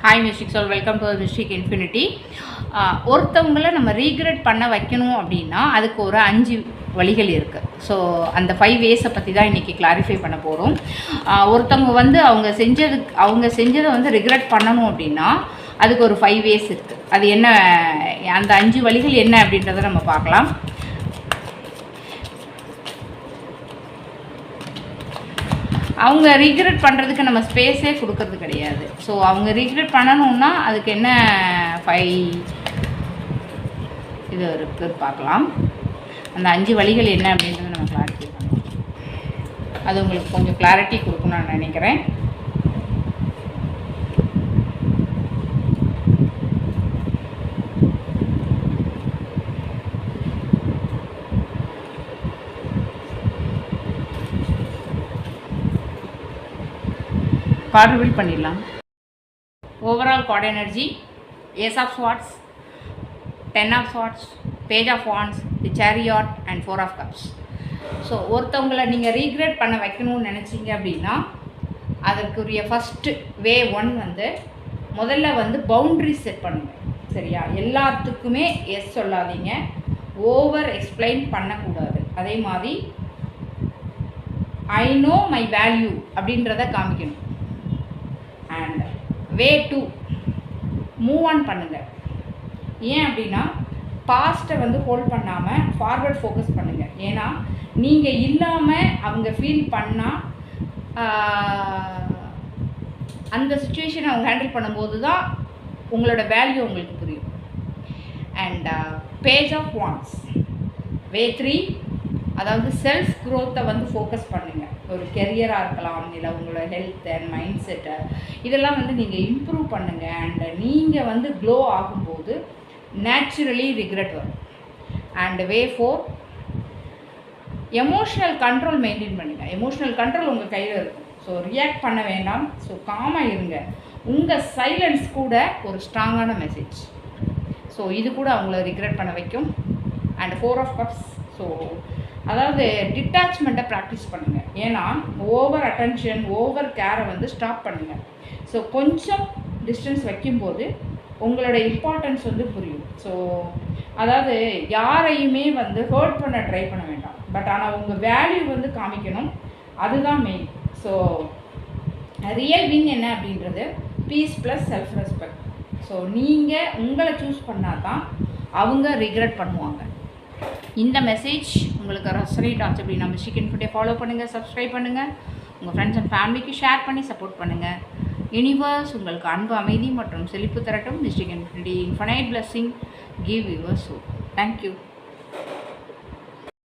Hi mystic சொல், welcome to mystic infinity. ஒருத்தவங்களை நம்ம ரீக்ரெட் பண்ண வைக்கணும் அப்படின்னா அதுக்கு ஒரு 5 வழிகள் இருக்குது. ஸோ அந்த 5 வேஸை பற்றி தான் இன்றைக்கி கிளாரிஃபை பண்ண போகிறோம். ஒருத்தவங்க வந்து அவங்க செஞ்சதை வந்து ரிக்ரெட் பண்ணணும் அப்படின்னா அதுக்கு ஒரு 5 வேஸ் இருக்குது. அது என்ன, அந்த 5 வழிகள் என்ன அப்படின்றத நம்ம பார்க்கலாம். அவங்க ரீக்ரெட் பண்ணுறதுக்கு நம்ம ஸ்பேஸே கொடுக்கறது கிடையாது. ஸோ அவங்க ரீக்ரெட் பண்ணணுன்னா அதுக்கு என்ன 5 இது இருக்குது பார்க்கலாம். அந்த 5 வழிகள் என்ன அப்படின்றத நம்ம கிளாரிஃபை பண்ணலாம். அது உங்களுக்கு கொஞ்சம் கிளாரிட்டி கொடுக்கணும்னு நான் நினைக்கிறேன். கார்டு ரிவீல் பண்ணிடலாம். Overall card energy: ace of swords, 10 of swords, page of wands, the chariot and 4 of cups. So ஒருத்தவங்களை நீங்கள் ரீக்ரெட் பண்ண வைக்கணும்னு நினச்சிங்க அப்படின்னா அதற்குரிய ஃபஸ்ட்டு வே 1 வந்து முதல்ல வந்து பவுண்ட்ரி செட் பண்ணுங்கள். சரியா? எல்லாத்துக்குமே எஸ் சொல்லாதீங்க, ஓவர் எக்ஸ்பிளைன் பண்ணக்கூடாது. அதே மாதிரி ஐ நோ மை வேல்யூ அப்படின்றத காமிக்கணும். அண்ட் வே 2, மூவ் ஆன் பண்ணுங்கள். ஏன் அப்படின்னா பாஸ்ட்டை வந்து ஹோல்ட் பண்ணாமல் ஃபார்வர்ட் ஃபோக்கஸ் பண்ணுங்கள். ஏன்னா நீங்கள் இல்லாமல் அவங்க ஃபீல் பண்ணால் அந்த சுச்சுவேஷனை அவங்க ஹேண்டில் பண்ணும்போது தான் உங்களோட வேல்யூ உங்களுக்கு புரியும். அண்ட் பேஜ் ஆஃப் வாண்ட்ஸ், வே 3, அதாவது செல்ஃப் க்ரோத்தை வந்து ஃபோக்கஸ் பண்ணுங்கள். ஒரு கெரியராக இருக்கலாம், இல்லை உங்களோட ஹெல்த் அண்ட் மைண்ட் செட்டை இதெல்லாம் வந்து நீங்கள் இம்ப்ரூவ் பண்ணுங்கள். அண்ட் நீங்கள் வந்து க்ளோ ஆகும்போது நேச்சுரலி ரிக்ரெட் வரும். And way 4, emotional control maintain பண்ணுங்கள். எமோஷ்னல் கண்ட்ரோல் உங்கள் கையில் இருக்கும். ஸோ ரியாக்ட் பண்ண வேண்டாம். ஸோ காமாக இருங்க. உங்கள் சைலன்ஸ் கூட ஒரு ஸ்ட்ராங்கான மெசேஜ். ஸோ இது கூட அவங்கள ரிக்ரெட் பண்ண வைக்கும். அண்ட் 4 ஆஃப் கப்ஸ், ஸோ அதாவது டிட்டாச்மெண்ட்டை ப்ராக்டிஸ் பண்ணுங்கள். ஏன்னா ஓவர் அட்டென்ஷன், ஓவர் கேரை வந்து ஸ்டாப் பண்ணுங்கள். ஸோ கொஞ்சம் டிஸ்டன்ஸ் வைக்கும்போது உங்களோட இம்பார்ட்டன்ஸ் வந்து புரியும். ஸோ அதாவது யாரையுமே வந்து ஹர்ட் பண்ண ட்ரை பண்ண வேண்டாம், பட் ஆனால் உங்கள் வேல்யூ வந்து காமிக்கணும். அதுதான் மெயின். ஸோ ரியல் வின் என்ன அப்படின்றது peace plus self respect. So நீங்கள் உங்களை சூஸ் பண்ணால் தான் அவங்க ரிக்ரெட் பண்ணுவாங்க. இந்த மெசேஜ் உங்களுக்கு ரெசனேட் ஆச்சு அப்படின்னா மிஸ்டிக் இன்ஃபினிட்டியை ஃபாலோ பண்ணுங்கள், சப்ஸ்கிரைப் பண்ணுங்கள், உங்கள் ஃப்ரெண்ட்ஸ் அண்ட் ஃபேமிலிக்கு ஷேர் பண்ணி சப்போர்ட் பண்ணுங்கள். யூனிவர்ஸ் உங்களுக்கு அன்பு, அமைதி மற்றும் செழிப்பு தரட்டும். Mystic infinity infinite blessing give your soul. Thank you.